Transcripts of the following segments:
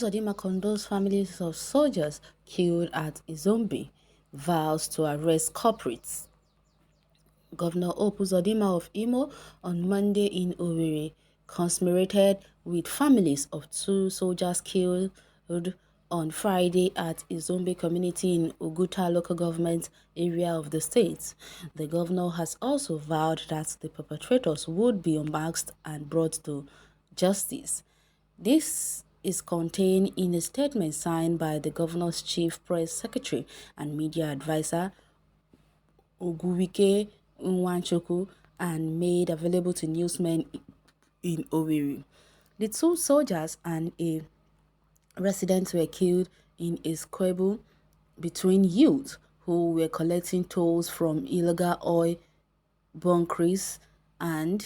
Uzodinma condoles families of soldiers killed at Izombe, vows to arrest culprits. Governor Uzodinma of Imo on Monday in Owerri commiserated with families of two soldiers killed on Friday at Izombe community in Oguta local government area of the state. The governor has also vowed that the perpetrators would be unmasked and brought to justice. This is contained in a statement signed by the governor's chief press secretary and media advisor, Oguwike Nwanchukwu, and made available to newsmen in Owerri. The two soldiers and a resident were killed in a squabble between youth who were collecting tolls from illegal oil bunkers and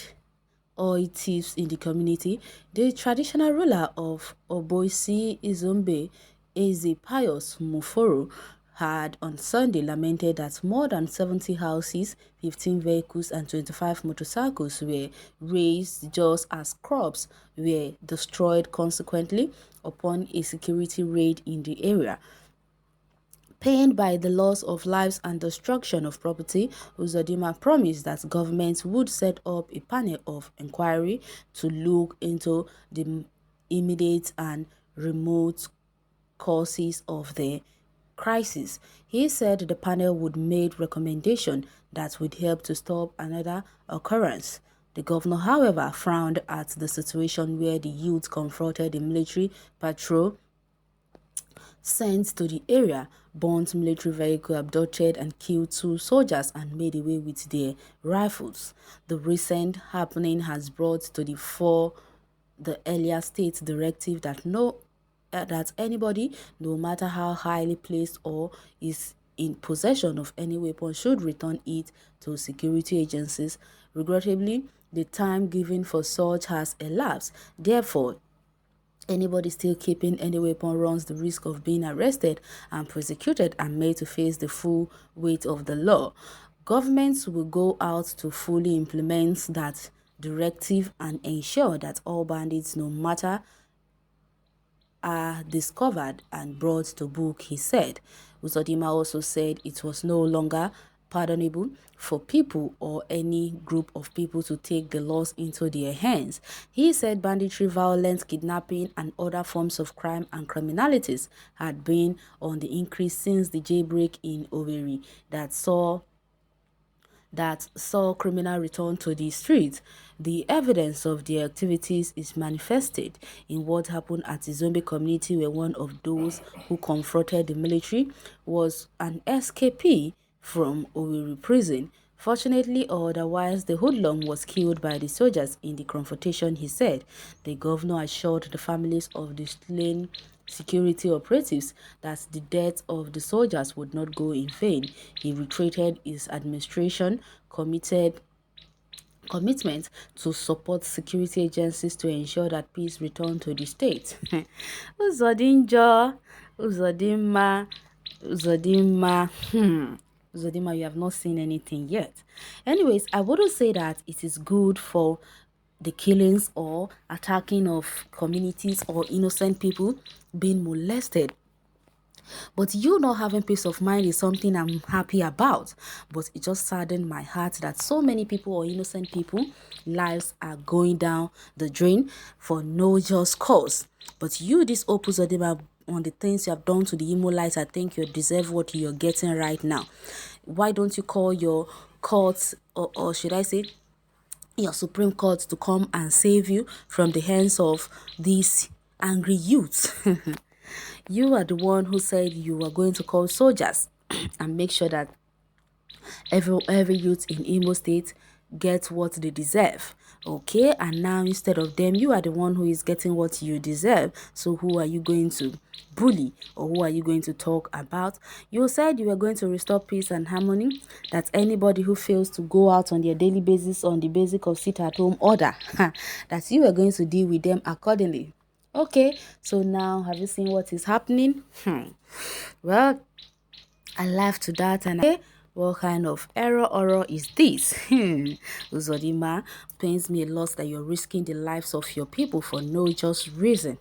oil thieves in the community. The traditional ruler of Oboisi Izombe, Eze Pius Muforo, had on Sunday lamented that more than 70 houses, 15 vehicles and 25 motorcycles were razed just as crops were destroyed consequently upon a security raid in the area. Pained by the loss of lives and destruction of property, Uzodinma promised that government would set up a panel of inquiry to look into the immediate and remote causes of the crisis. He said the panel would make recommendations that would help to stop another occurrence. The governor, however, frowned at the situation where the youth confronted the military patrol sent to the area, burnt military vehicle, abducted and killed two soldiers and made away with their rifles. The recent happening has brought to the fore the earlier state directive that that anybody, no matter how highly placed or is in possession of any weapon, should return it to security agencies. Regrettably, the time given for such has elapsed. Therefore, anybody still keeping any weapon runs the risk of being arrested and prosecuted and made to face the full weight of the law. Governments will go out to fully implement that directive and ensure that all bandits, no matter, are discovered and brought to book, he said. Uzodinma also said it was no longer pardonable for people or any group of people to take the laws into their hands. He said banditry, violence, kidnapping and other forms of crime and criminalities had been on the increase since the jailbreak in Owerri that saw criminal return to the streets. The evidence of their activities is manifested in what happened at the Zombie community, where one of those who confronted the military was an escapee from Owerri prison. Fortunately or otherwise, the hoodlum was killed by the soldiers in the confrontation, he said. The governor assured the families of the slain security operatives that the death of the soldiers would not go in vain. He reiterated his administration commitment to support security agencies to ensure that peace return to the state. Uzodinma, Uzodinma, you have not seen anything yet. Anyways, I wouldn't say that it is good for the killings or attacking of communities or innocent people being molested. But you not having peace of mind is something I'm happy about. But it just saddened my heart that so many people or innocent people lives are going down the drain for no just cause. But you, this Uzodinma, on the things you have done to the Imolites, I think you deserve what you're getting right now. Why don't you call your courts, or should I say your Supreme Court, to come and save you from the hands of these angry youths? You are the one who said you are going to call soldiers and make sure that every youth in Imo State gets what they deserve. Okay, and now instead of them, you are the one who is getting what you deserve. So who are you going to bully, or who are you going to talk about? You said you were going to restore peace and harmony, that anybody who fails to go out on their daily basis on the basis of sit-at-home order, that you are going to deal with them accordingly. Okay, so now have you seen what is happening? Well, I laughed to that, and What kind of error is this? Uzodinma, pains me a lot that you're risking the lives of your people for no just reason.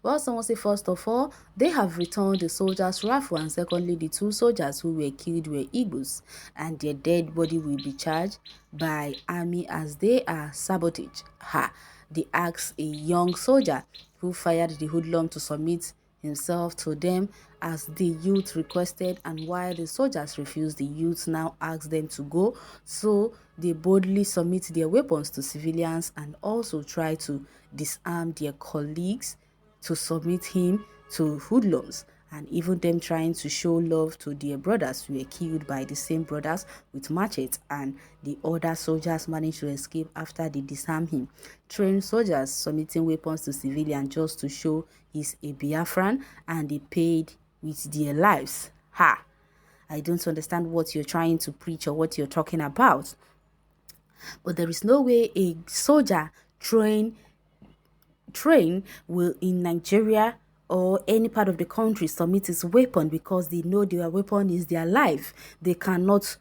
Well, someone say first of all, they have returned the soldiers' rifle, and secondly, the two soldiers who were killed were Igbos, and their dead body will be charged by army as they are sabotage. Ha! They asked a young soldier who fired the hoodlum to submit himself to them as the youth requested, and while the soldiers refused, the youth now asked them to go, so they boldly submit their weapons to civilians and also try to disarm their colleagues to submit him to hoodlums, and even them trying to show love to their brothers who were killed by the same brothers with machetes, and the other soldiers managed to escape after they disarmed him. Trained soldiers submitting weapons to civilians just to show he's a Biafran, and they paid with their lives. Ha! I don't understand what you're trying to preach or what you're talking about. But there is no way a soldier train will in Nigeria or any part of the country submit its weapon because they know their weapon is their life. They cannot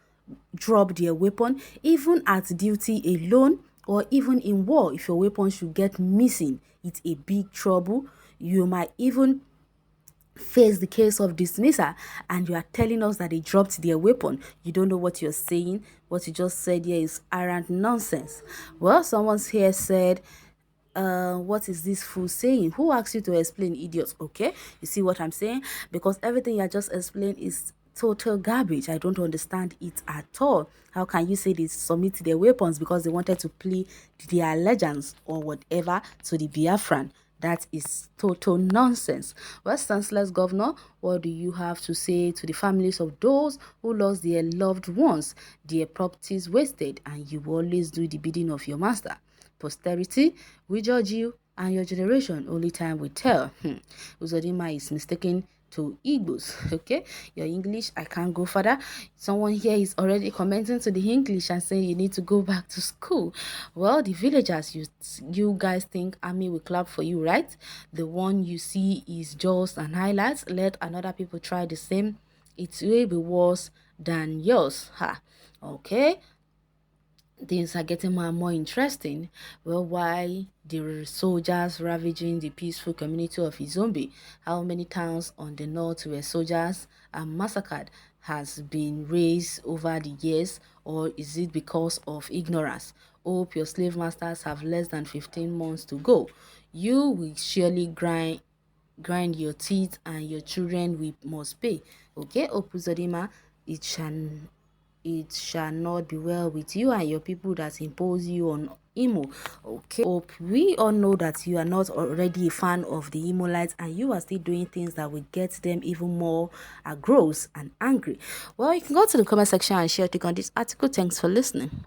drop their weapon even at duty alone, or even in war. If your weapon should get missing, it's a big trouble. You might even face the case of dismissal, and you are telling us that they dropped their weapon. You don't know what you're saying. What you just said here is arrant nonsense. Well, someone's here said, what is this fool saying? Who asked you to explain, idiots? Okay, you see what I'm saying? Because everything you just explained is total garbage. I don't understand it at all. How can you say they submit their weapons because they wanted to plea their allegiance or whatever to the Biafran? That is total nonsense. Well, Chancellor's governor, what do you have to say to the families of those who lost their loved ones, their properties wasted, and you always do the bidding of your master? Posterity will judge you and your generation. Only time will tell. Uzodinma is mistaken to Igbos. Okay, your English, I can't go further. Someone here is already commenting to the English and saying you need to go back to school. Well, the villagers, you guys think army will clap for you, right? The one you see is just an highlight. Let another people try the same. It will be worse than yours. Ha. Okay, things are getting more and more interesting. Well, why the soldiers ravaging the peaceful community of Izombe? How many towns on the north where soldiers are massacred has been raised over the years, or is it because of ignorance? Hope your slave masters have less than 15 months to go. You will surely grind your teeth, and your children will must pay. Okay, Opuzodima, it shall not be well with you and your people that impose you on Imo. Okay, hope we all know that you are not already a fan of the Imolites, and you are still doing things that will get them even more gross and angry. Well, you can go to the comment section and share your take on this article. Thanks for listening.